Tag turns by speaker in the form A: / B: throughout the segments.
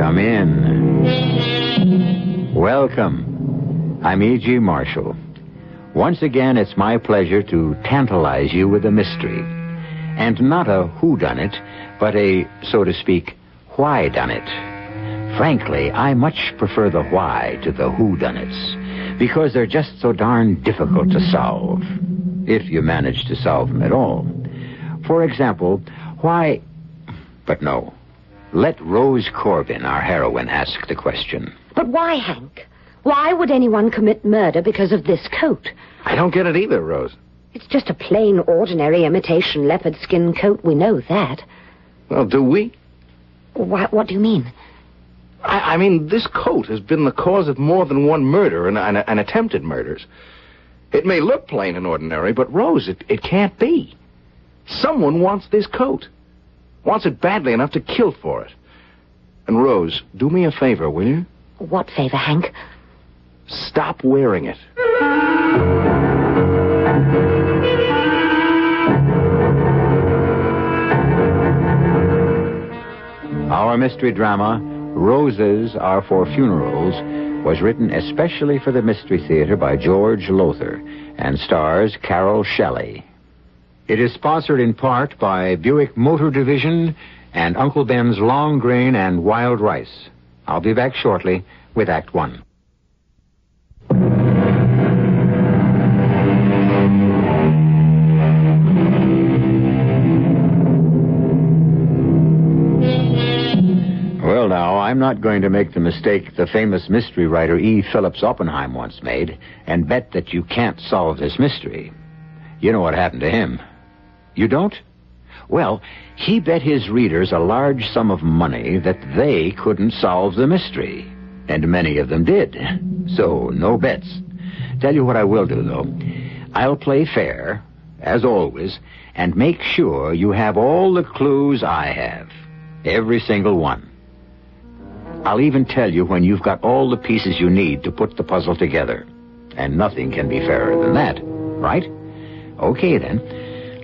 A: Come in. Welcome. I'm E.G. Marshall. Once again, it's my pleasure to tantalize you with a mystery. And not a whodunit, but a, so to speak, why-done-it. Frankly, I much prefer the why to the whodunits, because they're just so darn difficult to solve, if you manage to solve them at all. For example, why... But no. Let Rose Corbin, our heroine, ask the question.
B: But why, Hank? Why would anyone commit murder because of this coat?
C: I don't get it either, Rose.
B: It's just a plain, ordinary imitation leopard skin coat. We know that.
C: Well, do we?
B: What do you mean?
C: I mean, this coat has been the cause of more than one murder and attempted murders. It may look plain and ordinary, but, Rose, it can't be. Someone wants this coat. Wants it badly enough to kill for it. And, Rose, do me a favor, will you?
B: What favor, Hank?
C: Stop wearing it.
A: Our mystery drama, Roses Are for Funerals, was written especially for the Mystery Theater by George Lothar and stars Carol Shelley. It is sponsored in part by Buick Motor Division and Uncle Ben's Long Grain and Wild Rice. I'll be back shortly with Act One. Well, now, I'm not going to make the mistake the famous mystery writer E. Phillips Oppenheim once made and bet that you can't solve this mystery. You know what happened to him. You don't? Well, he bet his readers a large sum of money that they couldn't solve the mystery. And many of them did. So, no bets. Tell you what I will do, though. I'll play fair, as always, and make sure you have all the clues I have. Every single one. I'll even tell you when you've got all the pieces you need to put the puzzle together. And nothing can be fairer than that, right? Okay, then.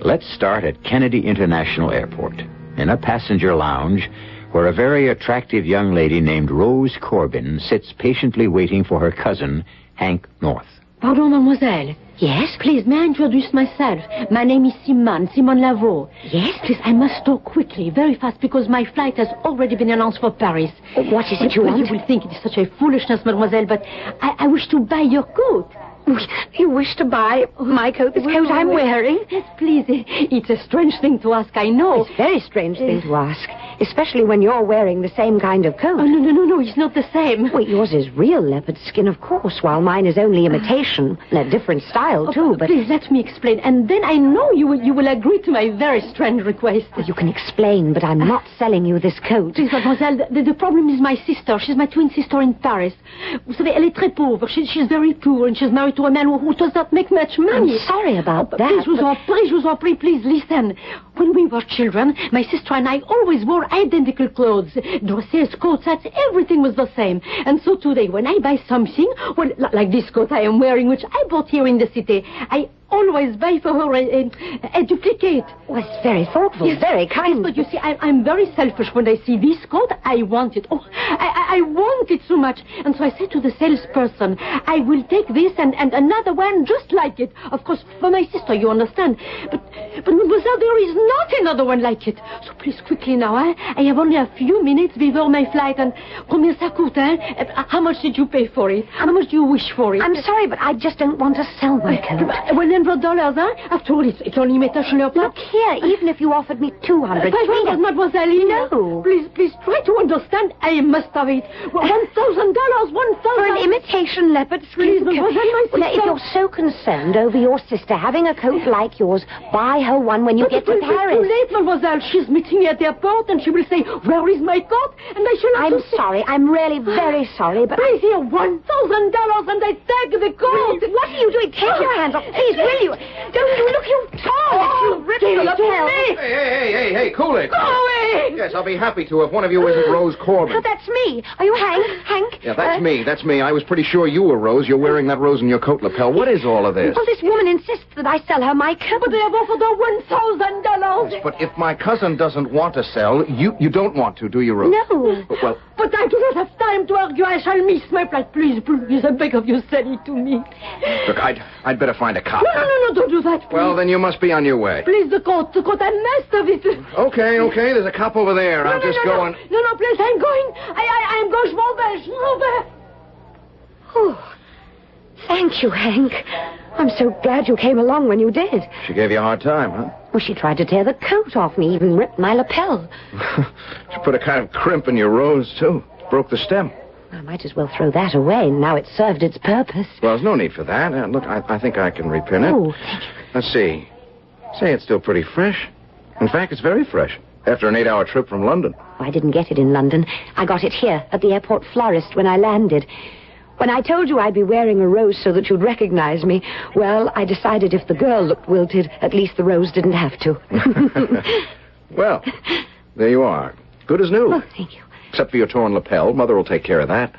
A: Let's start at Kennedy International Airport, in a passenger lounge where a very attractive young lady named Rose Corbin sits patiently waiting for her cousin, Hank North.
D: Pardon, mademoiselle.
B: Yes?
D: Please, may I introduce myself? My name is Simon Lavaux.
B: Yes?
D: Please, I must talk quickly, very fast, because my flight has already been announced for Paris.
B: What is it you want?
D: You will think it is such a foolishness, mademoiselle, but I wish to buy your coat.
B: You wish to buy my coat, this coat I'm wearing?
D: Yes, please. It's a strange thing to ask, I know.
B: It's a very strange thing to ask, especially when you're wearing the same kind of coat.
D: Oh, no, it's not the same.
B: Well, yours is real leopard skin, of course, while mine is only imitation, and a different style, too, but...
D: Please, let me explain, and then I know you will agree to my very strange request.
B: Well, you can explain, but I'm not selling you this coat.
D: Please, mademoiselle, the problem is my sister. She's my twin sister in Paris. Vous savez, elle est très pauvre. She's very poor, and she's married to a man who does not make much money.
B: I'm sorry about that.
D: Please, je vous en prie, please listen. When we were children, my sister and I always wore identical clothes. Dresses, coats, hats, everything was the same. And so today, when I buy something, well, like this coat I am wearing, which I bought here in the city, I always buy for her a duplicate.
B: Well, it's very thoughtful, yes, very kind.
D: Yes, but you see, I'm very selfish. When I see this coat, I want it. Oh, I want it so much. And so I say to the salesperson, I will take this and another one just like it. Of course, for my sister, you understand. But mademoiselle, there is not another one like it. So please, quickly now, I have only a few minutes before my flight. And combien ça coûte, How much did you pay for it? How much do you wish for it?
B: I'm sorry, but I just don't want to sell my coat.
D: Well, $100, After all, it's only imitation leopard.
B: Look here, even if you offered me $200.
D: $500, mademoiselle.
B: No.
D: Please try to understand. I must have it. $1,000, $1,000.
B: For an imitation leopard skin coat. Well, if you're so concerned over your sister having a coat like yours, buy her one when you get to Paris.
D: It's too late, mademoiselle. She's meeting me at the airport, and she will say, where is my coat? And I shall have
B: I'm sorry. I'm really very sorry, but...
D: Please, here, $1,000, and I take the coat.
B: Please, what are you doing? Take your hands off. Please, will you? Don't you look, you tall. You ripped the tail.
C: Hey, cool it.
D: Go away.
C: Yes, I'll be happy to if one of you isn't Rose Corbin.
B: Oh, that's me. Are you Hank?
C: Yeah, that's me. I was pretty sure you were Rose. You're wearing that rose in your coat lapel. What is all of this?
B: Well, this woman insists that I sell her my coat.
D: But they have offered her $1,000.
C: But if my cousin doesn't want to sell, you don't want to, do you, Rose?
B: No.
C: Well...
D: But I do time to argue. I shall miss my flight. Please, please, I beg of you, sell it to me.
C: Look, I'd better find a cop.
D: No, don't do that, please.
C: Well, then you must be on your way.
D: Please, the coat, I must have it.
C: Okay, there's a cop over there. I'll just go and...
D: No, please, I'm going. I'm going, Schwalbe.
B: Oh, thank you, Hank. I'm so glad you came along when you did.
C: She gave you a hard time, huh?
B: Well, she tried to tear the coat off me, even ripped my lapel.
C: She put a kind of crimp in your rose, too. Broke the stem.
B: I might as well throw that away. Now it's served its purpose.
C: Well, there's no need for that. Look, I think I can repin it.
B: Oh, thank you.
C: Let's see. Say, it's still pretty fresh. In fact, it's very fresh. After an 8-hour trip from London.
B: I didn't get it in London. I got it here, at the airport florist, when I landed. When I told you I'd be wearing a rose so that you'd recognize me, well, I decided if the girl looked wilted, at least the rose didn't have to.
C: Well, there you are. Good as new.
B: Oh, thank you.
C: Except for your torn lapel. Mother will take care of that.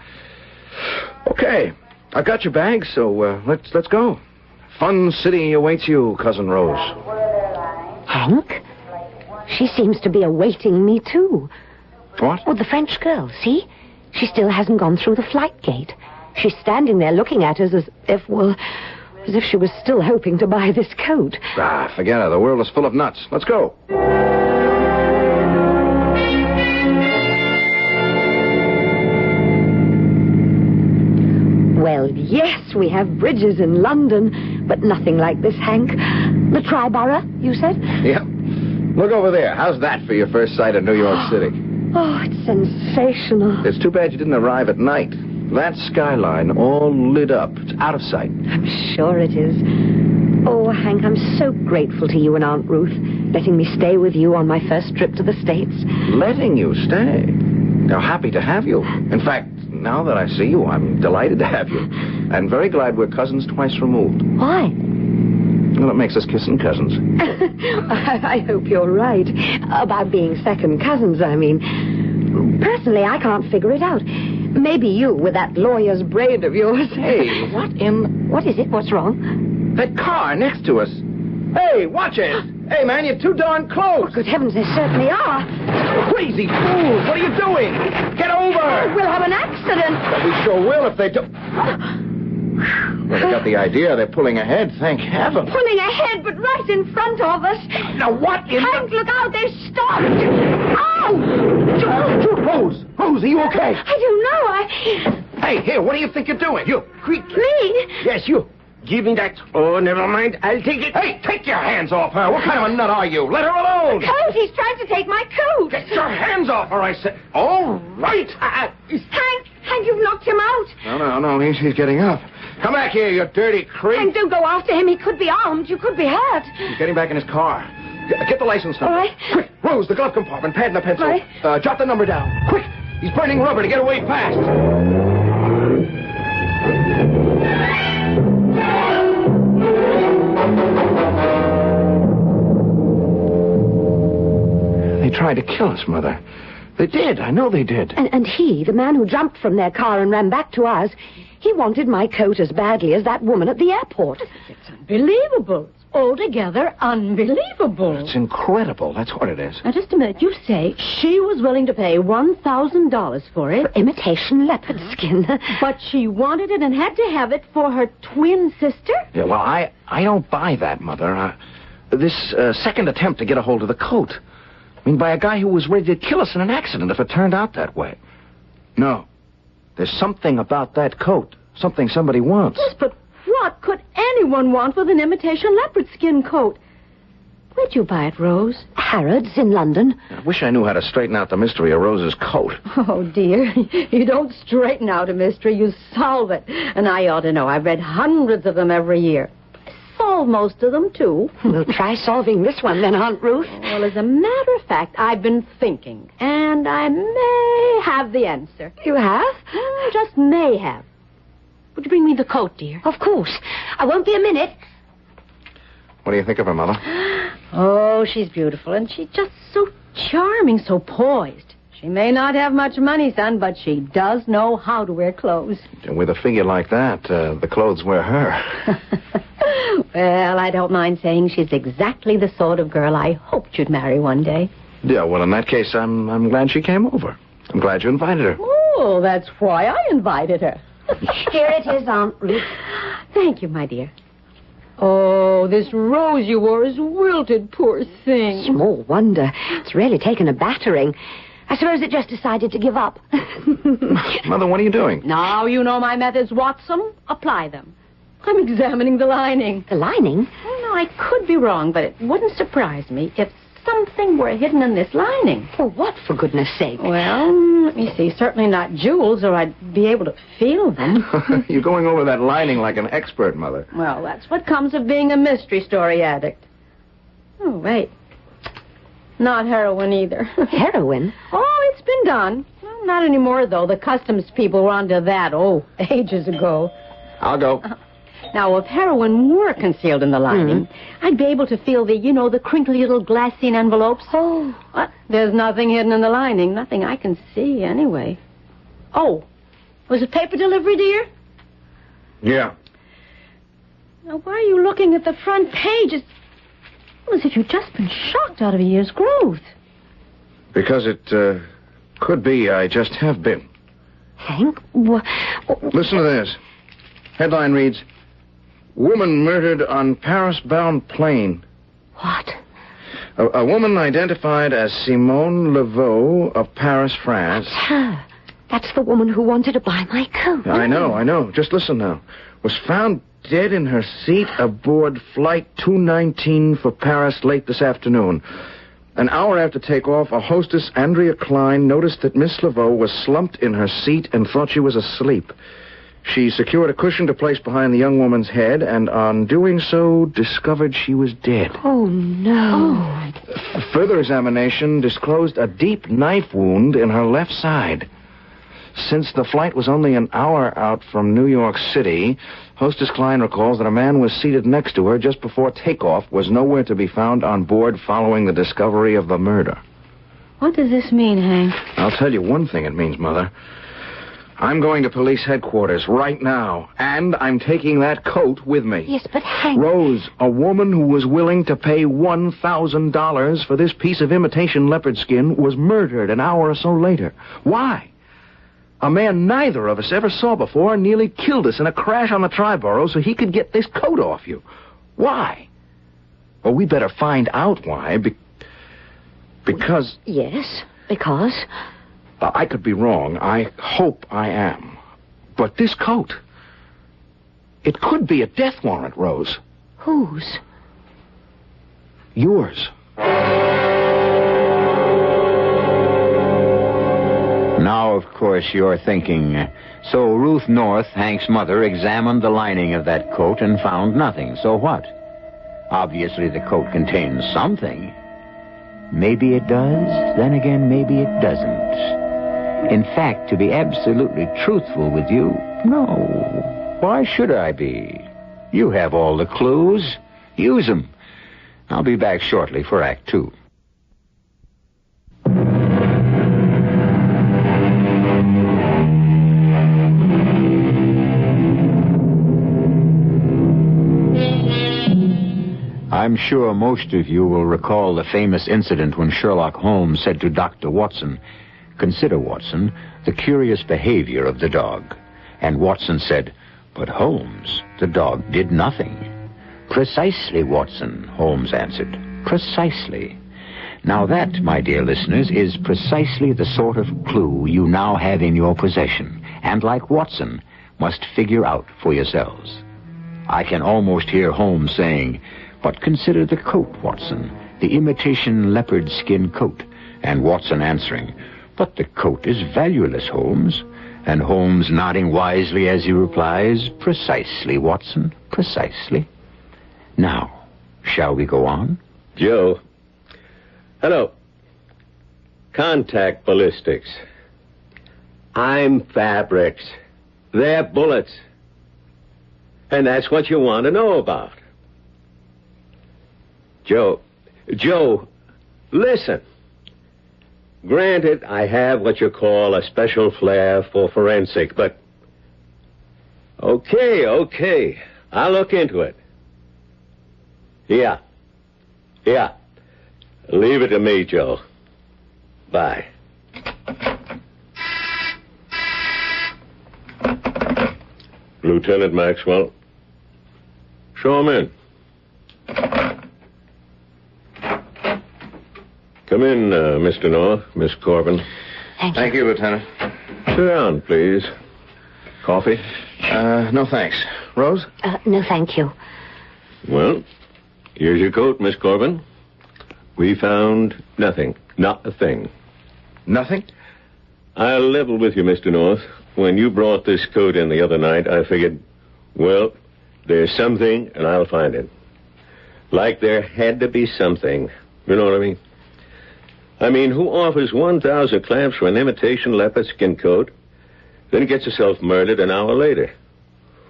C: Okay. I've got your bag, so let's go. Fun city awaits you, Cousin Rose.
B: Hank? She seems to be awaiting me, too.
C: What?
B: Oh, the French girl, see? She still hasn't gone through the flight gate. She's standing there looking at us as if she was still hoping to buy this coat.
C: Ah, forget it. The world is full of nuts. Let's go.
B: Well, yes, we have bridges in London, but nothing like this, Hank. The Triborough, you said?
C: Yep. Look over there. How's that for your first sight of New York City?
B: Oh, it's sensational.
C: It's too bad you didn't arrive at night. That skyline all lit up. It's out of sight.
B: I'm sure it is. Oh, Hank, I'm so grateful to you and Aunt Ruth, letting me stay with you on my first trip to the States.
C: Letting you stay? They're happy to have you. In fact, now that I see you, I'm delighted to have you. And very glad we're cousins twice removed.
B: Why?
C: Well, it makes us kissing cousins.
B: I hope you're right. About being second cousins, I mean. Personally, I can't figure it out. Maybe you, with that lawyer's brain of yours.
C: Hey, what in...
B: What is it? What's wrong?
C: That car next to us. Hey, watch it. Hey, man, you're too darn close.
B: Oh, good heavens, they certainly are.
C: Crazy fools. What are you doing? Get over.
B: We'll have an accident.
C: Well, we sure will if they do... Well, they got the idea. They're pulling ahead, thank heaven.
B: Pulling ahead, but right in front of us.
C: Now, what in
B: Hank, look out, they've stopped. Oh!
C: Rose, are you okay?
B: I don't know,
C: Hey, here, what do you think you're doing? You, quick.
B: Me?
C: Yes, you. Give me that. Oh, never mind. I'll take it. Hey, take your hands off her. What kind of a nut are you? Let her alone.
B: Coat, he's trying to take my coat.
C: Get your hands off her, I said. All right.
B: Hank, you've knocked him out.
C: No, he's getting up. Come back here, you dirty creep.
B: Hank, don't go after him. He could be armed. You could be hurt.
C: He's getting back in his car. Get the license number.
B: All right.
C: Quick, Rose, the glove compartment, pad and a pencil.
B: Right.
C: Jot the number down. Quick. He's burning rubber to get away fast. They tried to kill us, Mother. They did. I know they did.
B: And he, the man who jumped from their car and ran back to ours, he wanted my coat as badly as that woman at the airport.
D: It's unbelievable. It's altogether unbelievable.
C: It's incredible. That's what it is.
D: Now, just a minute. You say she was willing to pay $1,000 for it.
B: For imitation leopard skin.
D: But she wanted it and had to have it for her twin sister?
C: Yeah, well, I don't buy that, Mother. This second attempt to get a hold of the coat. I mean, by a guy who was ready to kill us in an accident if it turned out that way. No. There's something about that coat. Something somebody wants.
D: Yes, but what could anyone want with an imitation leopard skin coat? Where'd you buy it, Rose?
B: Harrods in London.
C: I wish I knew how to straighten out the mystery of Rose's coat.
D: Oh, dear. You don't straighten out a mystery. You solve it. And I ought to know. I've read hundreds of them every year. Solve most of them, too.
B: We'll try solving this one, then, Aunt Ruth.
D: Well, as a matter of fact, I've been thinking, and I may have the answer.
B: You have?
D: Just may have. Would you bring me the coat, dear?
B: Of course. I won't be a minute.
C: What do you think of her, Mother?
D: Oh, she's beautiful, and she's just so charming, so poised. She may not have much money, son, but she does know how to wear clothes.
C: And with a figure like that, the clothes wear her.
D: Well, I don't mind saying she's exactly the sort of girl I hoped you'd marry one day.
C: Yeah, well, in that case, I'm glad she came over. I'm glad you invited her.
D: Oh, Oh, that's why I invited her.
B: Here it is, Aunt Ruth.
D: Thank you, my dear. Oh, this rose you wore is wilted, poor thing.
B: Small wonder. It's really taken a battering. I suppose it just decided to give up.
C: Mother, what are you doing?
D: Now you know my methods, Watson. Apply them. I'm examining the lining.
B: The lining?
D: Oh, no, I could be wrong, but it wouldn't surprise me if something were hidden in this lining.
B: For what, for goodness sake?
D: Well, let me see. Certainly not jewels, or I'd be able to feel them.
C: You're going over that lining like an expert, Mother.
D: Well, that's what comes of being a mystery story addict. Oh, wait. Not heroin either.
B: Heroin?
D: Oh, it's been done. Well, not anymore, though. The customs people were onto that, ages ago.
C: I'll go.
D: Now, if heroin were concealed in the lining, I'd be able to feel the crinkly little glassine envelopes.
B: Oh.
D: What? There's nothing hidden in the lining. Nothing I can see, anyway. Oh, was it paper delivery, dear?
C: Yeah.
D: Now, why are you looking at the front page? It's as if you've just been shocked out of a year's growth.
C: Because it could be I just have been.
B: Hank?
C: Listen to this. Headline reads, Woman murdered on Paris-bound plane.
B: What?
C: A woman identified as Simone Laveau of Paris, France.
B: That's her. That's the woman who wanted to buy my coat.
C: I know. Just listen now. Was found dead in her seat aboard Flight 219 for Paris late this afternoon. An hour after takeoff, a hostess, Andrea Klein, noticed that Miss Laveau was slumped in her seat and thought she was asleep. She secured a cushion to place behind the young woman's head, and on doing so, discovered she was dead.
B: Oh, no.
C: Further examination disclosed a deep knife wound in her left side. Since the flight was only an hour out from New York City, Hostess Klein recalls that a man was seated next to her just before takeoff, was nowhere to be found on board following the discovery of the murder.
D: What does this mean, Hank?
C: I'll tell you one thing it means, Mother. I'm going to police headquarters right now, and I'm taking that coat with me.
B: Yes, but Hank...
C: Rose, a woman who was willing to pay $1,000 for this piece of imitation leopard skin, was murdered an hour or so later. Why? A man neither of us ever saw before nearly killed us in a crash on the Triborough so he could get this coat off you. Why? Well, we better find out why, because...
B: Yes, because...
C: I could be wrong. I hope I am. But this coat... It could be a death warrant, Rose.
B: Whose?
C: Yours.
A: Now, of course, you're thinking, so Ruth North, Hank's mother, examined the lining of that coat and found nothing. So what? Obviously, the coat contains something. Maybe it does, then again, maybe it doesn't. In fact, to be absolutely truthful with you, no. Why should I be? You have all the clues. Use them. I'll be back shortly for Act 2. I'm sure most of you will recall the famous incident when Sherlock Holmes said to Dr. Watson, "Consider, Watson, the curious behavior of the dog." And Watson said, "But Holmes, the dog did nothing." "Precisely, Watson," Holmes answered. "Precisely." Now that, my dear listeners, is precisely the sort of clue you now have in your possession, and like Watson, must figure out for yourselves. I can almost hear Holmes saying, "But consider the coat, Watson, the imitation leopard skin coat," and Watson answering, "But the coat is valueless, Holmes," and Holmes nodding wisely as he replies, "Precisely, Watson, precisely." Now, shall we go on?
E: Joe. Hello. Contact ballistics. I'm fabrics. They're bullets. And that's what you want to know about. Joe, listen. Granted, I have what you call a special flair for forensic, but... Okay. I'll look into it. Yeah. Leave it to me, Joe. Bye. Lieutenant Maxwell. Show him in. Come in, Mr. North, Miss Corbin.
C: Thank you, Lieutenant.
E: Sit down, please. Coffee?
C: No thanks. Rose?
B: No, thank you.
E: Well, here's your coat, Miss Corbin. We found nothing. Not a thing.
C: Nothing?
E: I'll level with you, Mr. North. When you brought this coat in the other night, I figured, well, there's something, and I'll find it. Like there had to be something. You know what I mean? I mean, who offers 1,000 clams for an imitation leopard skin coat, then gets himself murdered an hour later?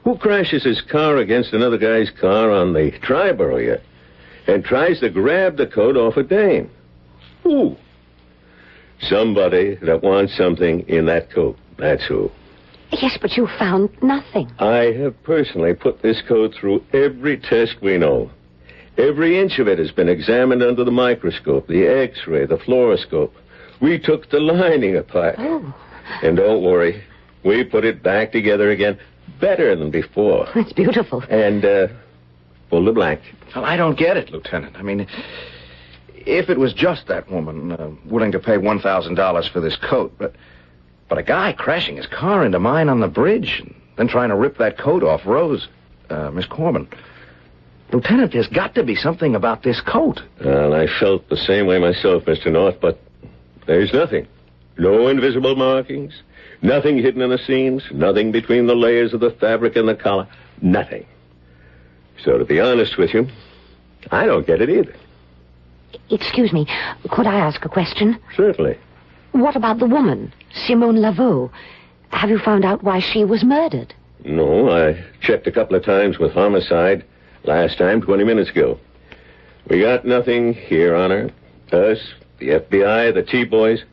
E: Who crashes his car against another guy's car on the Triborough yet and tries to grab the coat off a dame? Who? Somebody that wants something in that coat. That's who.
B: Yes, but you found nothing.
E: I have personally put this coat through every test we know. Every inch of it has been examined under the microscope, the X-ray, the fluoroscope. We took the lining apart.
B: Oh.
E: And don't worry, we put it back together again better than before.
B: It's beautiful.
E: And, full of black.
C: Well, I don't get it, Lieutenant. I mean, if it was just that woman willing to pay $1,000 for this coat, but a guy crashing his car into mine on the bridge and then trying to rip that coat off Rose, Miss Corbin. Lieutenant, there's got to be something about this coat.
E: Well, I felt the same way myself, Mr. North, but there's nothing. No invisible markings, nothing hidden in the seams, nothing between the layers of the fabric and the collar. Nothing. So, to be honest with you, I don't get it either.
B: Excuse me, could I ask a question?
E: Certainly.
B: What about the woman, Simone Laveau? Have you found out why she was murdered?
E: No, I checked a couple of times with homicide. Last time, 20 minutes ago. We got nothing here on her. Us, the FBI, the T-boys.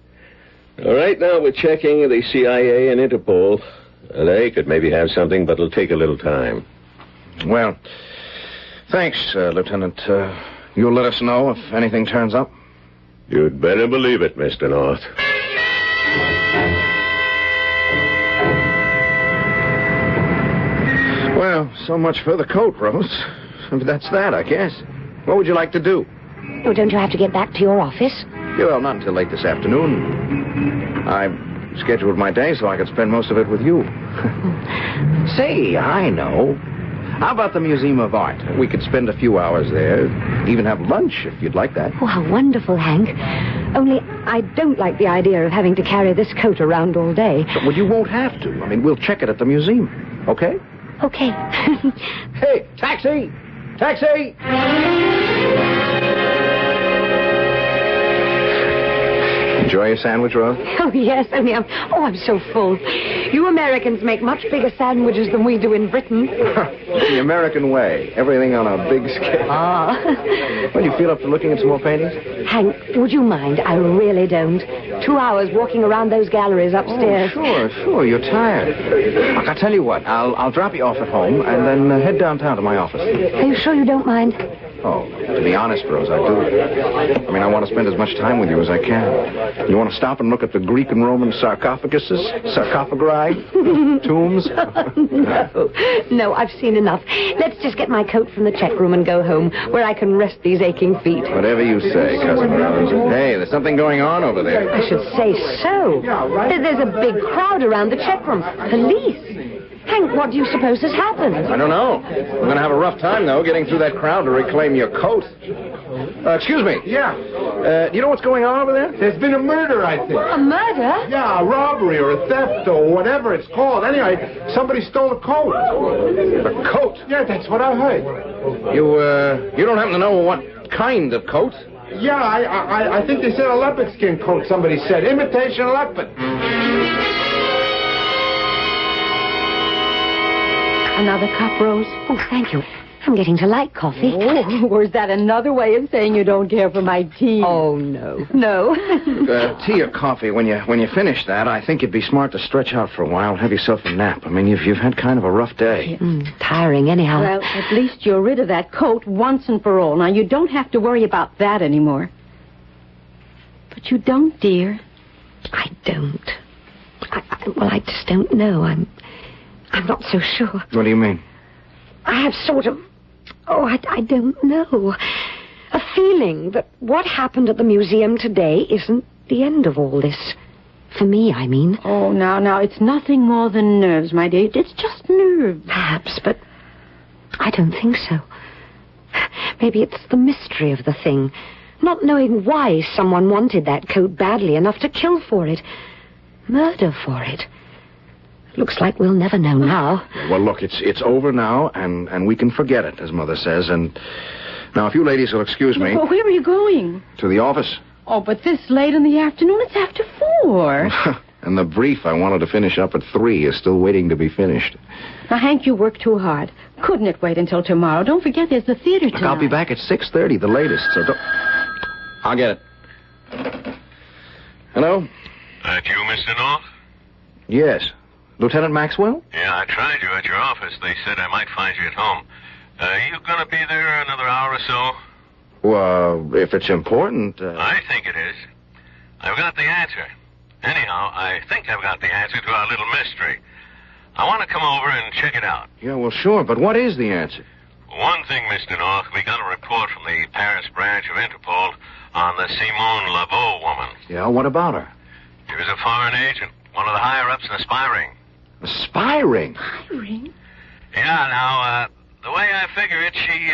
E: Right now we're checking the CIA and Interpol. They could maybe have something, but it'll take a little time.
C: Well, thanks, Lieutenant. You'll let us know if anything turns up?
E: You'd better believe it, Mr. North.
C: Well, so much for the coat, Rose. That's that, I guess. What would you like to do?
B: Oh, don't you have to get back to your office?
C: Yeah, well, not until late this afternoon. I scheduled my day so I could spend most of it with you. Say, I know. How about the Museum of Art? We could spend a few hours there, even have lunch if you'd like that.
B: Oh, how wonderful, Hank. Only I don't like the idea of having to carry this coat around all day.
C: Well, you won't have to. I mean, we'll check it at the museum, okay?
B: Okay.
C: Hey, taxi! Taxi! Enjoy your sandwich, Rose?
B: Oh, yes, only I'm so full. You Americans make much bigger sandwiches than we do in Britain.
C: The American way. Everything on a big scale.
B: Ah.
C: Well, you feel up to looking at some more paintings?
B: Hank, would you mind? I really don't. 2 hours walking around those galleries upstairs.
C: Oh, sure. You're tired. Look, I'll tell you what. I'll drop you off at home and then head downtown to my office.
B: Are you sure you don't mind?
C: Oh, to be honest, Rose, I do. I mean, I want to spend as much time with you as I can. You want to stop and look at the Greek and Roman sarcophaguses? Sarcophagi? Tombs?
B: No, I've seen enough. Let's just get my coat from the check room and go home, where I can rest these aching feet.
C: Whatever you say, Cousin Rose. Hey, there's something going on over there.
B: I should say so. There's a big crowd around the check room. Police. Hank, what do you suppose has happened?
C: I don't know. We're going to have a rough time, though, getting through that crowd to reclaim your coat. Excuse me.
F: Yeah.
C: Do you know what's going on over there?
F: There's been a murder, I think.
B: A murder?
F: Yeah, a robbery or a theft or whatever it's called. Anyway, somebody stole a coat.
C: A coat?
F: Yeah, that's what I heard.
C: You don't happen to know what kind of coat?
F: Yeah, I think they said a leopard skin coat, somebody said. Imitation leopard.
B: Another cup, Rose? Oh, thank you. I'm getting to like coffee.
D: Oh, or is that another way of saying you don't care for my tea?
B: Oh, no. No.
C: Tea or coffee, when you finish that, I think it'd be smart to stretch out for a while and have yourself a nap. I mean, you've had kind of a rough day.
B: Tiring anyhow.
D: Well, at least you're rid of that coat once and for all. Now, you don't have to worry about that anymore. But you don't, dear.
B: I don't. Well, I just don't know. I'm not so sure.
C: What do you mean?
B: I have sort of... I don't know. A feeling that what happened at the museum today isn't the end of all this. For me, I mean.
D: Oh, now, it's nothing more than nerves, my dear. It's just nerves.
B: Perhaps, but I don't think so. Maybe it's the mystery of the thing. Not knowing why someone wanted that coat badly enough to kill for it. Murder for it. Looks like we'll never know now.
C: Well, look, it's over now, and we can forget it, as Mother says. And now, if you ladies will excuse me...
D: Well, where are you going?
C: To the office.
D: Oh, but this late in the afternoon, it's after 4.
C: And the brief I wanted to finish up at 3 is still waiting to be finished.
D: Now, Hank, you work too hard. Couldn't it wait until tomorrow? Don't forget there's the theater tonight.
C: I'll be back at 6:30, the latest, so don't... I'll get it. Hello?
E: That you, Mr. North?
C: Yes. Lieutenant Maxwell?
E: Yeah, I tried you at your office. They said I might find you at home. You gonna be there another hour or so?
C: Well, if it's important...
E: I think it is. I've got the answer. Anyhow, I think I've got the answer to our little mystery. I want to come over and check it out.
C: Yeah, well, sure, but what is the answer?
E: One thing, Mr. North, we got a report from the Paris branch of Interpol on the Simone Laveau woman.
C: Yeah, what about her?
E: She was a foreign agent, one of the higher-ups in a spy ring.
C: A spy ring?
D: Spy ring?
E: Yeah, now, the way I figure it, she,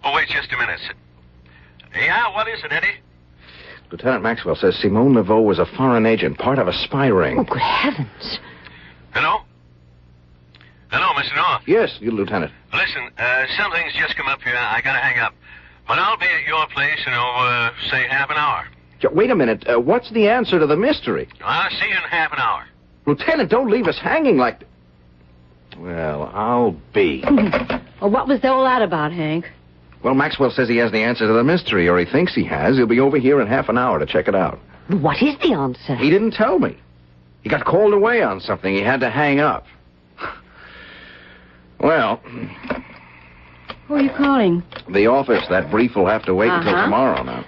E: Oh, wait just a minute. Yeah, what is it, Eddie?
C: Lieutenant Maxwell says Simone Laveau was a foreign agent, part of a spy ring.
B: Oh, good heavens.
E: Hello? Hello, Mr. North.
C: Yes, you, Lieutenant.
E: Listen, something's just come up here. I gotta hang up. But I'll be at your place in, say half an hour.
C: Wait a minute. What's the answer to the mystery?
E: I'll see you in half an hour.
C: Lieutenant, don't leave us hanging like... Well, I'll be.
D: Well, what was all that about, Hank?
C: Well, Maxwell says he has the answer to the mystery, or he thinks he has. He'll be over here in half an hour to check it out.
B: What is the answer?
C: He didn't tell me. He got called away on something. He had to hang up. Well...
D: Who are you calling?
C: The office. That brief will have to wait until tomorrow now.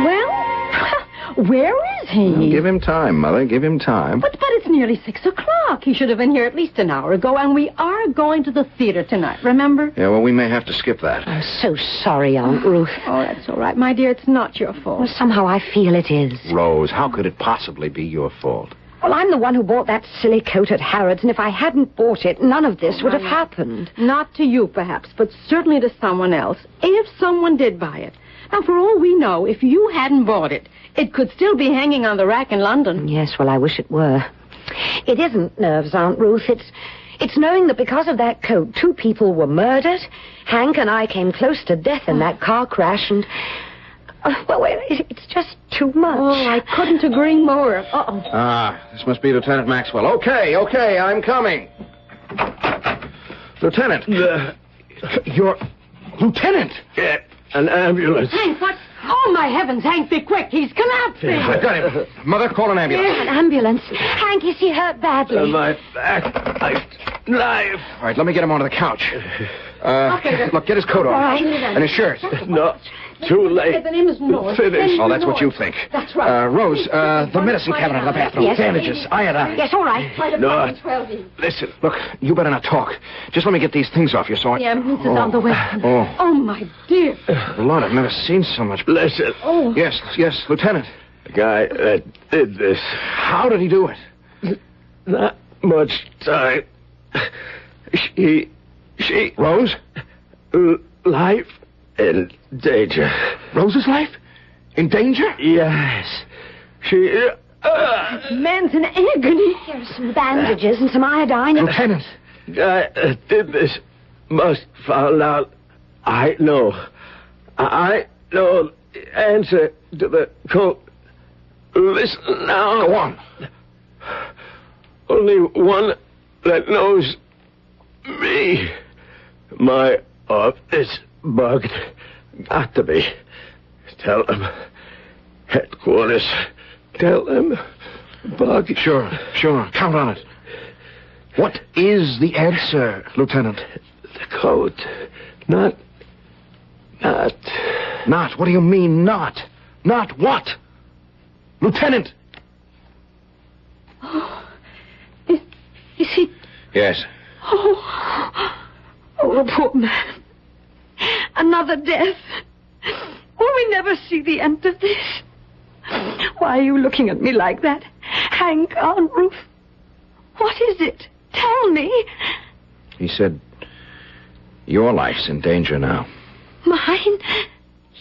D: Well, where is he?
C: Well, give him time, Mother. Give him time.
D: But it's nearly 6 o'clock. He should have been here at least an hour ago, and we are going to the theater tonight, remember?
C: Yeah, well, we may have to skip that.
B: I'm so sorry, Aunt Ruth.
D: Oh, that's all right, my dear. It's not your fault.
B: Well, somehow I feel it is.
C: Rose, how could it possibly be your fault?
B: Well, I'm the one who bought that silly coat at Harrods, and if I hadn't bought it, none of this would have happened.
D: Not to you, perhaps, but certainly to someone else, if someone did buy it. Now, for all we know, if you hadn't bought it, it could still be hanging on the rack in London.
B: Yes, well, I wish it were. It isn't nerves, Aunt Ruth. It's knowing that because of that coat, 2 people were murdered. Hank and I came close to death in that car crash, and... it's just too much.
D: Oh, I couldn't agree more. Uh-oh.
C: This must be Lieutenant Maxwell. Okay, I'm coming. Lieutenant. You're... Lieutenant!
E: Yeah, an ambulance.
D: Hank, what? Oh, my heavens, Hank, be quick. He's collapsing.
C: I've got him. Mother, call an ambulance.
B: An ambulance. Hank, is he hurt badly?
E: My back, knife.
C: All right, let me get him onto the couch. Look, get his coat off.
B: All right.
C: And his shirt.
E: No, too late.
D: The name is North.
E: Finish.
C: Oh, that's what you think.
D: That's right.
C: Rose, the medicine cabinet in the bathroom.
B: Yes.
C: Bandages, iodine.
B: Yes, all right.
E: No.
C: Listen, look, you better not talk. Just let me get these things off you, so I...
D: The ambulance is on the way.
C: Oh,
D: my dear.
C: Lord, I've never seen so much...
E: Listen.
D: Oh.
C: Yes, Lieutenant.
E: The guy that did this.
C: How did he do it?
E: Not much time. She...
C: Rose?
E: Life in danger.
C: Rose's life? In danger?
E: Yes. She...
D: Man's in agony.
B: Here are some bandages and some iodine.
C: Lieutenant.
E: Guy that did this must found out. I know. I know the answer to the code. Listen now.
C: Go on.
E: Only one that knows me. My office bugged. Got to be. Tell them. Headquarters. Tell them. Bug.
C: Sure. Count on it. What is the answer, Lieutenant?
E: The code. Not.
C: Not? What do you mean, not? Not what? Lieutenant,
D: Is he...
C: Yes.
D: Oh, poor man. Another death. Will we never see the end of this? Why are you looking at me like that? Hank, Aunt Ruth, what is it? Tell me.
C: He said, your life's in danger now.
D: Mine?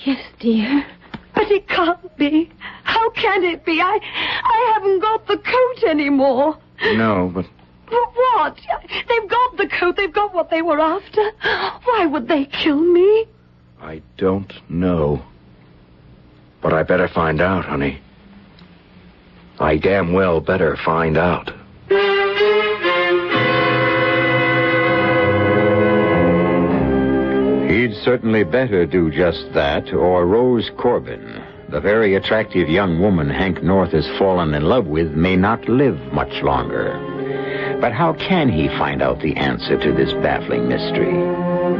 D: Yes, dear. But it can't be. How can it be? I haven't got the coat anymore.
C: No, but...
D: But what? They've got the coat. They've got what they were after. Why would they kill me?
C: I don't know. But I better find out, honey. I damn well better find out.
A: He'd certainly better do just that, or Rose Corbin, the very attractive young woman Hank North has fallen in love with, may not live much longer. But how can he find out the answer to this baffling mystery?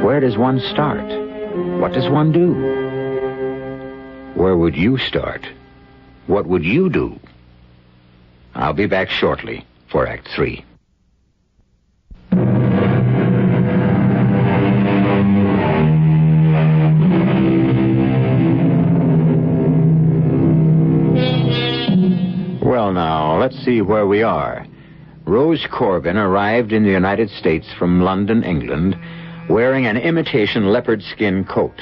A: Where does one start? What does one do? Where would you start? What would you do? I'll be back shortly for Act 3. Well, now, let's see where we are. Rose Corbin arrived in the United States from London, England, wearing an imitation leopard skin coat.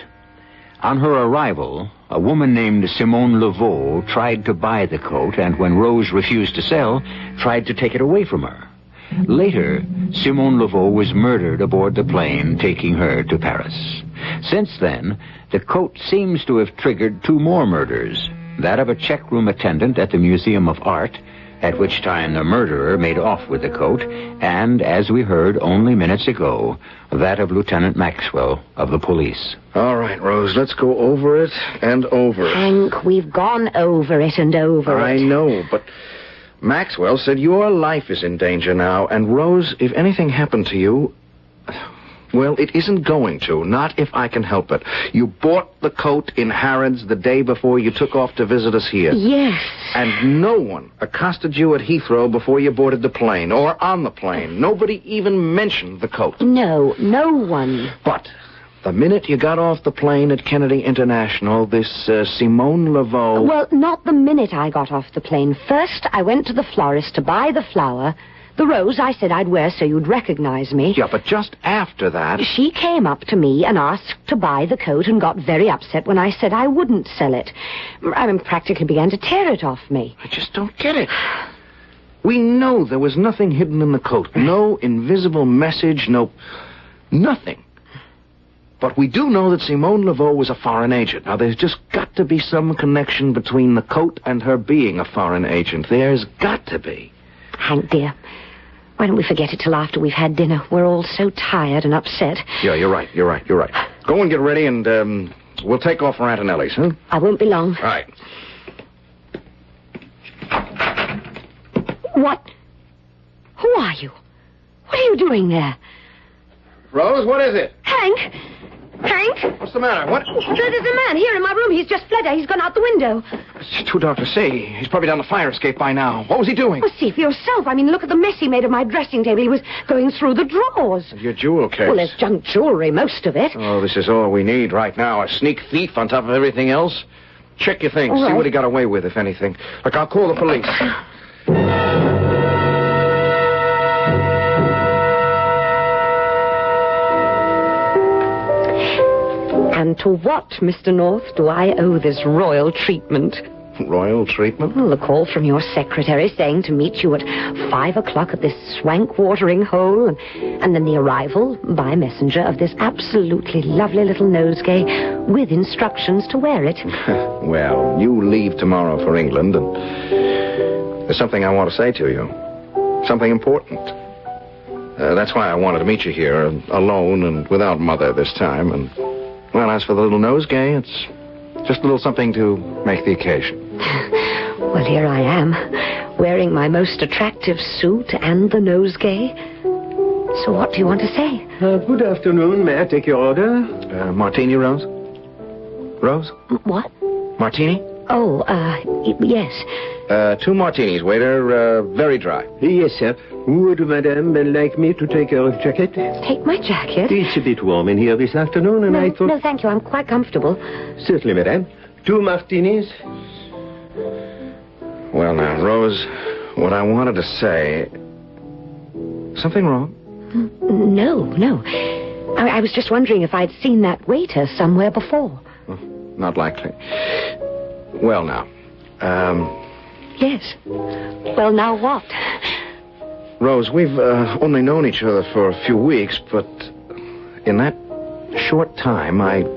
A: On her arrival, a woman named Simone Laveau tried to buy the coat, and when Rose refused to sell, tried to take it away from her. Later, Simone Laveau was murdered aboard the plane taking her to Paris. Since then, the coat seems to have triggered 2 more murders, that of a checkroom attendant at the Museum of Art, at which time the murderer made off with the coat, and, as we heard only minutes ago, that of Lieutenant Maxwell of the police.
C: All right, Rose, let's go over it and over it.
B: Hank, we've gone over it and over it.
C: I know, but Maxwell said your life is in danger now, and Rose, if anything happened to you... Well, it isn't going to, not if I can help it. You bought the coat in Harrods the day before you took off to visit us here.
B: Yes.
C: And no one accosted you at Heathrow before you boarded the plane, or on the plane. Nobody even mentioned the coat.
B: No one.
C: But the minute you got off the plane at Kennedy International, this Simone Laveau...
B: Well, not the minute I got off the plane. First, I went to the florist to buy the flower... The rose I said I'd wear so you'd recognize me.
C: Yeah, but just after that...
B: She came up to me and asked to buy the coat and got very upset when I said I wouldn't sell it. I mean, practically began to tear it off me.
C: I just don't get it. We know there was nothing hidden in the coat. No invisible message, nothing. But we do know that Simone Laveau was a foreign agent. Now, there's just got to be some connection between the coat and her being a foreign agent. There's got to be.
B: Hank, dear, why don't we forget it till after we've had dinner? We're all so tired and upset.
C: Yeah, you're right. Go and get ready, and we'll take off for Antonelli's, huh?
B: I won't be long.
C: All right.
B: What? Who are you? What are you doing there?
C: Rose, what is it?
B: Hank?
C: What's the matter? What?
B: There's a man here in my room. He's just fled. He's gone out the window.
C: It's too dark to see. He's probably down the fire escape by now. What was he doing?
B: Well, see for yourself. I mean, look at the mess he made of my dressing table. He was going through the drawers.
C: And your jewel case.
B: Well, there's junk jewelry, most of it.
C: Oh, this is all we need right now. A sneak thief on top of everything else. Check your things.
B: All right.
C: See what he got away with, if anything. Look, I'll call the police.
B: And to what, Mr. North, do I owe this royal treatment?
C: Royal treatment?
B: Well, a call from your secretary saying to meet you at 5 o'clock at this swank watering hole, and then the arrival by messenger of this absolutely lovely little nosegay with instructions to wear it.
C: Well, you leave tomorrow for England, and there's something I want to say to you. Something important. That's why I wanted to meet you here, alone and without Mother this time, and... Well, as for the little nosegay, it's just a little something to make the occasion.
B: Well, here I am, wearing my most attractive suit and the nosegay. So what do you want to say?
G: Good afternoon. May I take your order?
C: Martini, Rose? Rose?
B: What?
C: Martini?
B: Yes.
C: 2 martinis, waiter. Very dry.
E: Yes, sir. Would Madame like me to take her jacket?
B: Take my jacket?
E: It's a bit warm in here this afternoon, and I thought...
B: No, thank you. I'm quite comfortable.
E: Certainly, Madame. 2 martinis.
C: Well, now, Rose, what I wanted to say... Something wrong?
B: No. I was just wondering if I'd seen that waiter somewhere before.
C: Not likely. Well, now,
B: Yes. Well, now what?
C: Rose, we've only known each other for a few weeks, but in that short time, I've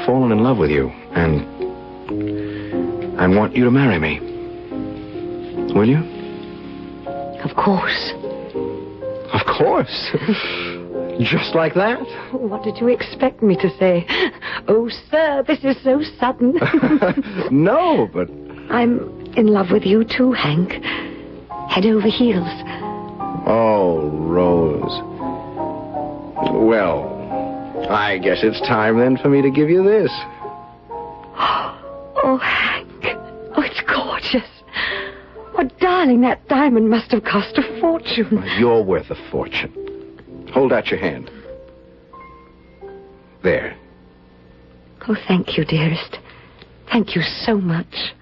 C: fallen in love with you, and I want you to marry me. Will you?
B: Of course.
C: Of course. Just like that?
B: What did you expect me to say? Oh, sir, this is so sudden.
C: No, but...
B: I'm in love with you too, Hank. Head over heels.
C: Oh, Rose. Well, I guess it's time then for me to give you this.
B: Oh, Hank. Oh, it's gorgeous. Oh, darling, that diamond must have cost a fortune.
C: You're worth a fortune. Hold out your hand. There.
B: Oh, thank you, dearest. Thank you so much.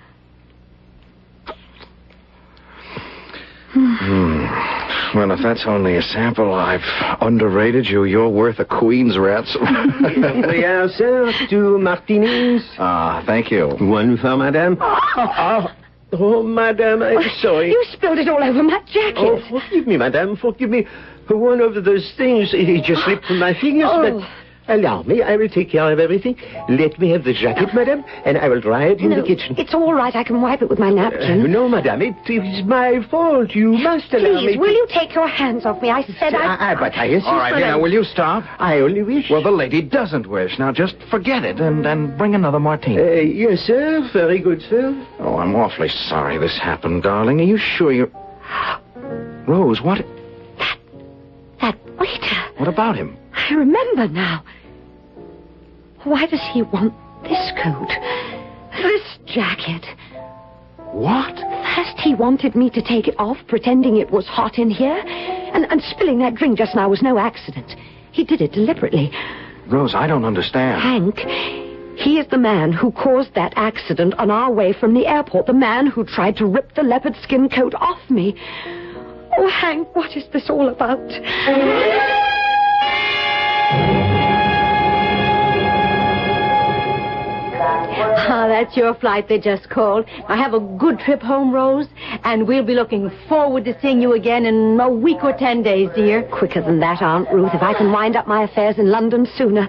C: Well, if that's only a sample, I've underrated you. You're worth a queen's ransom.
E: We are, sir. 2 martinis.
C: Thank you.
E: 1 for Madame. Oh, Madame, I'm sorry.
B: You spilled it all over my jacket.
E: Oh, forgive me, Madame, forgive me. One of those things, it just slipped from my fingers, but allow me, I will take care of everything. Let me have the jacket, Madame, and I will dry it in the kitchen.
B: It's all right. I can wipe it with my napkin.
E: No, Madame, it is my fault. You must allow me.
B: Please, will you take your hands off me? I said
E: But I insist.
C: All right, now, will you stop?
E: I only wish.
C: Well, the lady doesn't wish. Now, just forget it and bring another martini.
E: Yes, sir. Very good, sir.
C: Oh, I'm awfully sorry this happened, darling. Are you sure you... Rose, what...
B: That waiter.
C: What about him?
B: I remember now. Why does he want this coat? This jacket?
C: What?
B: First he wanted me to take it off, pretending it was hot in here. And spilling that drink just now was no accident. He did it deliberately.
C: Rose, I don't understand.
B: Hank, he is the man who caused that accident on our way from the airport. The man who tried to rip the leopard skin coat off me. Oh, Hank, what is this all about?
D: That's your flight they just called. Now have a good trip home, Rose, and we'll be looking forward to seeing you again in a week or 10 days, dear.
B: Quicker than that, Aunt Ruth, if I can wind up my affairs in London sooner.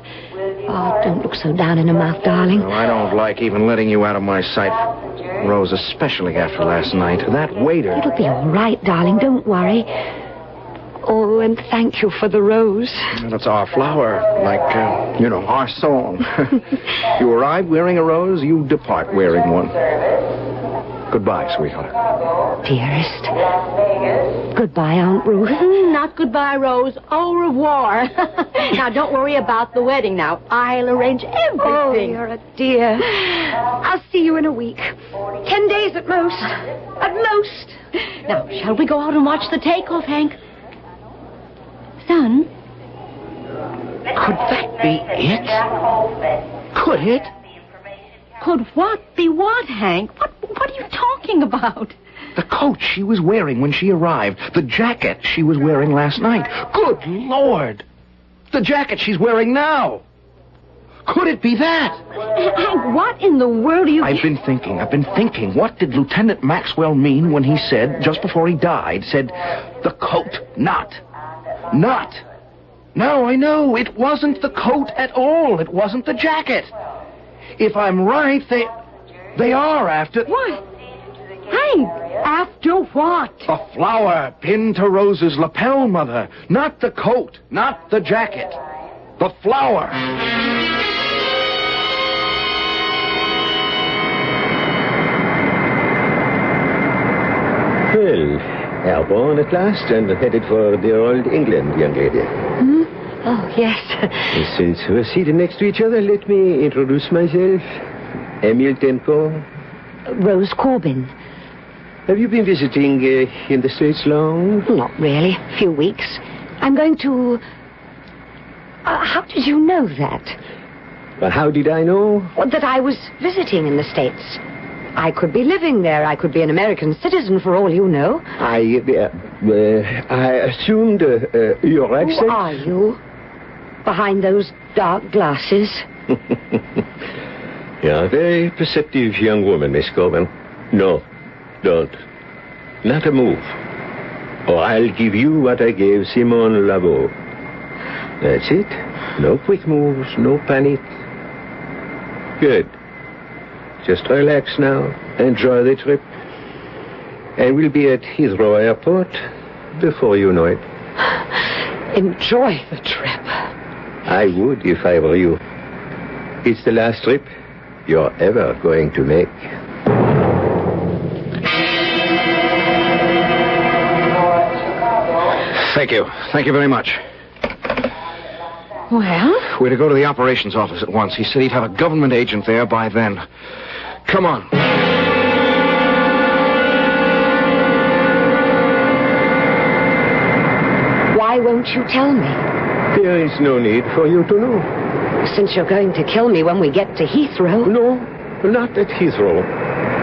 B: Oh, don't look so down in the mouth, darling.
C: Well, I don't like even letting you out of my sight, Rose, especially after last night. That waiter...
B: It'll be all right, darling. Don't worry. Oh, and thank you for the rose.
C: Well, it's our flower, like, our song. You arrive wearing a rose, you depart wearing one. Goodbye, sweetheart.
B: Dearest. Goodbye, Aunt Ruth.
D: Not goodbye, Rose. Au revoir. Now, don't worry about the wedding now. I'll arrange everything.
B: Oh, you're a dear. I'll see you in a week. 10 days at most. At most.
D: Now, shall we go out and watch the takeoff, Hank? Son?
C: Could that be it? Could it?
D: Could what be what, Hank? What are you talking about?
C: The coat she was wearing when she arrived. The jacket she was wearing last night. Good Lord! The jacket she's wearing now. Could it be that?
D: Hank, what in the world are you...
C: I've been thinking. What did Lieutenant Maxwell mean when he said, just before he died, the coat, not. No, I know. It wasn't the coat at all. It wasn't the jacket. If I'm right, they are after...
D: What? Hank, after what?
C: A flower pinned to Rose's lapel, Mother. Not the coat, not the jacket. The flower.
E: Well, airborne at last and headed for dear old England, young lady.
B: Hmm? Oh, yes.
E: Since we're seated next to each other, let me introduce myself. Emil Temko?
B: Rose Corbin.
E: Have you been visiting in the States long?
B: Not really. A few weeks. I'm going to... how did you know that?
E: Well, how did I know?
B: Well, that I was visiting in the States. I could be living there. I could be an American citizen for all you know.
E: I assumed your accent.
B: Who are you? Behind those dark glasses?
E: You're a very perceptive young woman, Miss Corbin. No, don't. Not a move. Or I'll give you what I gave Simone Laveau. That's it. No quick moves, no panic. Good. Just relax now. Enjoy the trip. And we'll be at Heathrow Airport before you know it.
B: Enjoy the trip.
E: I would if I were you. It's the last trip you're ever going to make.
C: Thank you. Thank you very much.
D: Well?
C: We're to go to the operations office at once. He said he'd have a government agent there by then. Come on.
B: Why won't you tell me?
E: There is no need for you to know.
B: Since you're going to kill me when we get to Heathrow.
E: No, not at Heathrow.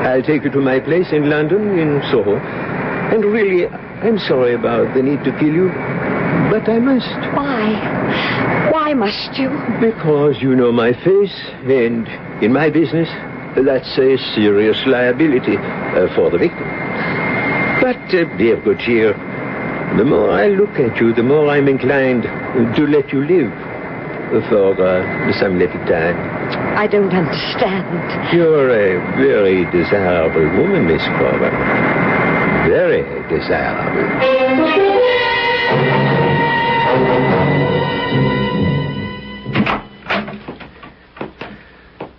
E: I'll take you to my place in London, in Soho. And really, I'm sorry about the need to kill you, but I must.
B: Why? Why must you?
E: Because you know my face, and in my business, that's a serious liability for the victim. But be of good cheer. The more I look at you, the more I'm inclined to let you live for some little time.
B: I don't understand.
E: You're a very desirable woman, Miss Corbin. Very desirable.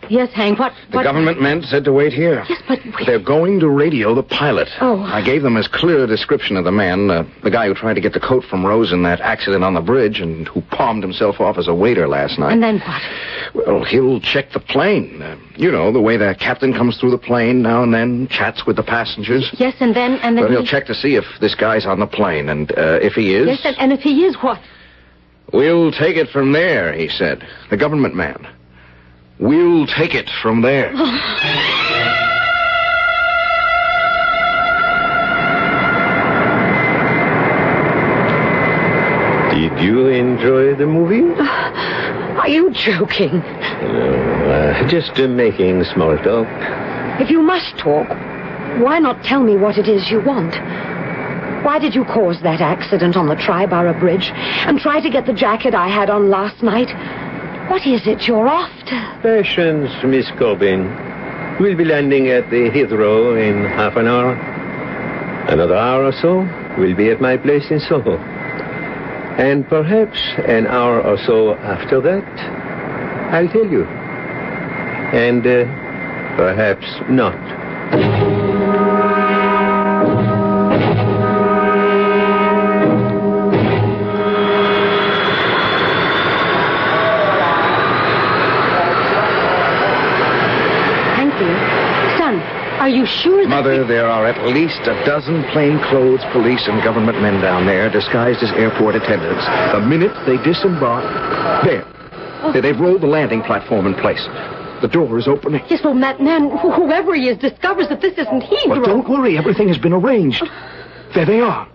D: Yes, Hank, what...
C: The government men said to wait here.
D: Yes, but...
C: They're going to radio the pilot.
D: Oh.
C: I gave them as clear a description of the man, the guy who tried to get the coat from Rose in that accident on the bridge and who palmed himself off as a waiter last night.
D: And then what?
C: Well, he'll check the plane. You know, the way the captain comes through the plane now and then, chats with the passengers.
D: Yes, and then...
C: Well, he'll check to see if this guy's on the plane, and if he is...
D: Yes, and if he is, what?
C: We'll take it from there, he said. The government man. We'll take it from there.
E: Did you enjoy the movie?
B: Are you joking?
E: No, just making small talk.
B: If you must talk, why not tell me what it is you want? Why did you cause that accident on the Triborough Bridge and try to get the jacket I had on last night? What is it you're after?
E: Patience, Miss Corbin. We'll be landing at the Heathrow in half an hour. Another hour or so, we'll be at my place in Soho. And perhaps an hour or so after that, I'll tell you. And perhaps not.
D: Are you sure that...
C: Mother, there are at least a dozen plainclothes police and government men down there disguised as airport attendants. The minute they disembark... There. Oh. They've rolled the landing platform in place. The door is opening.
D: Yes, well, that man, whoever he is, discovers that this isn't Heathrow.
C: Well, don't worry. Everything has been arranged. There they are.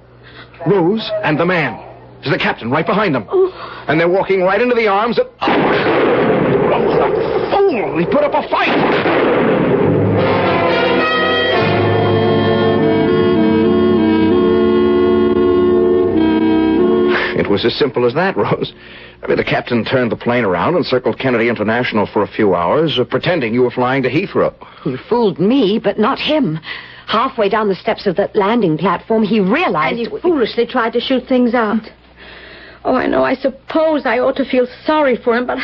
C: Rose and the man. There's the captain right behind them. Oh. And they're walking right into the arms of... Rose, the fool! He put up a fight! It was as simple as that, Rose. I mean, the captain turned the plane around and circled Kennedy International for a few hours, pretending you were flying to Heathrow.
B: You fooled me, but not him. Halfway down the steps of that landing platform, he realized...
D: And he foolishly tried to shoot things out. Oh, I know. I suppose I ought to feel sorry for him, but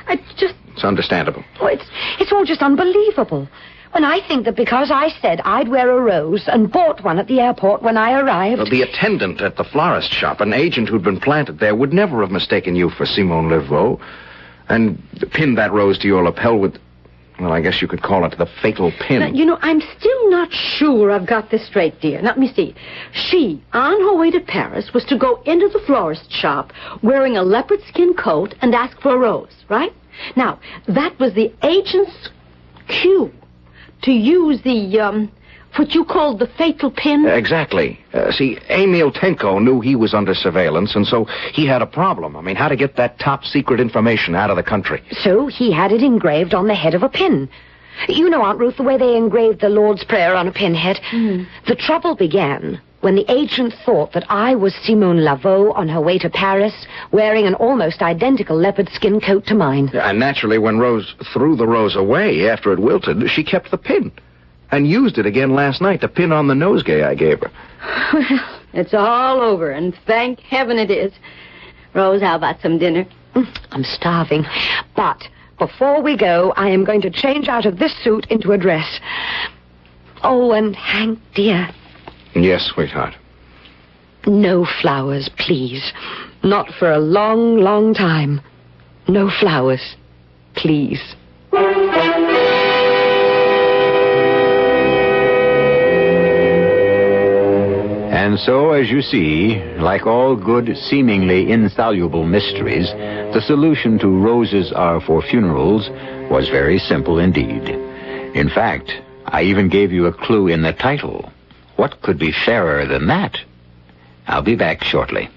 D: I just...
C: It's understandable.
B: Oh, it's all just unbelievable. When I think that because I said I'd wear a rose and bought one at the airport when I arrived...
C: Well, the attendant at the florist shop, an agent who'd been planted there, would never have mistaken you for Simone Laveau and pinned that rose to your lapel with... Well, I guess you could call it the fatal pin.
D: Now, I'm still not sure I've got this straight, dear. Now, let me see. She, on her way to Paris, was to go into the florist shop wearing a leopard skin coat and ask for a rose, right? Now, that was the agent's cue to use the, what you called the fatal pin.
C: Exactly. See, Emil Tenko knew he was under surveillance, and so he had a problem. I mean, how to get that top-secret information out of the country.
B: So he had it engraved on the head of a pin. You know, Aunt Ruth, the way they engraved the Lord's Prayer on a pinhead. The trouble began when the agent thought that I was Simone Laveau on her way to Paris, wearing an almost identical leopard skin coat to mine.
C: And naturally, when Rose threw the rose away after it wilted, she kept the pin. And used it again last night to pin on the nosegay I gave her.
D: Well, it's all over, and thank heaven it is. Rose, how about some dinner?
B: I'm starving. But before we go, I am going to change out of this suit into a dress. Oh, and Hank, dear.
C: Yes, sweetheart.
B: No flowers, please. Not for a long, long time. No flowers, please.
A: And so, as you see, like all good, seemingly insoluble mysteries, the solution to Roses Are for Funerals was very simple indeed. In fact, I even gave you a clue in the title. What could be fairer than that? I'll be back shortly.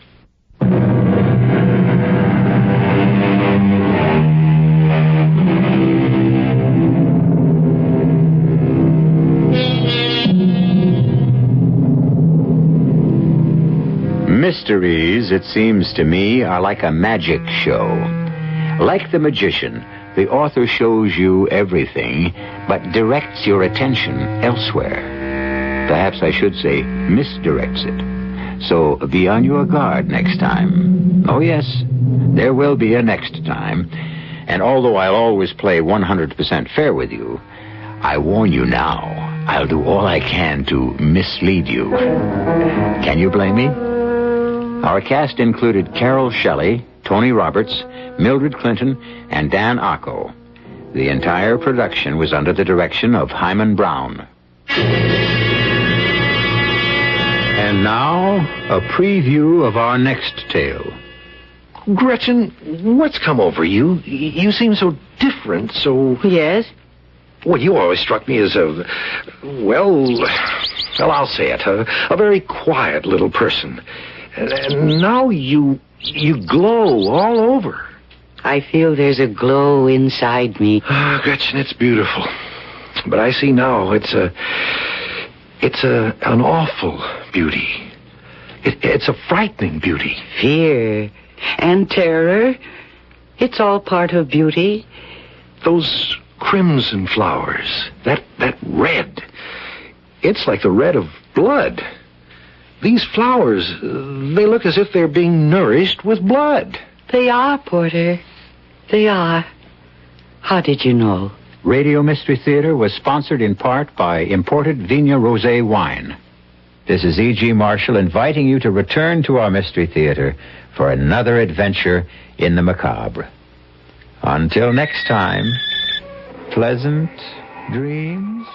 A: Mysteries, it seems to me, are like a magic show. Like the magician, the author shows you everything, but directs your attention elsewhere. Perhaps I should say misdirects it. So be on your guard next time. Oh, yes, there will be a next time. And although I'll always play 100% fair with you, I warn you now, I'll do all I can to mislead you. Can you blame me? Our cast included Carol Shelley, Tony Roberts, Mildred Clinton, and Dan Acco. The entire production was under the direction of Himan Brown. And now, a preview of our next tale.
C: Gretchen, what's come over you? You seem so different, so...
G: Yes?
C: Well, you always struck me as well, I'll say it, a very quiet little person. And now you glow all over.
G: I feel there's a glow inside me.
C: Ah, Gretchen, it's beautiful. But I see now it's an awful beauty. It's a frightening beauty.
G: Fear and terror. It's all part of beauty.
C: Those crimson flowers, that red. It's like the red of blood. These flowers, they look as if they're being nourished with blood.
G: They are, Porter. They are. How did you know?
A: Radio Mystery Theater was sponsored in part by imported Vigna Rosé wine. This is E.G. Marshall inviting you to return to our Mystery Theater for another adventure in the macabre. Until next time, pleasant dreams.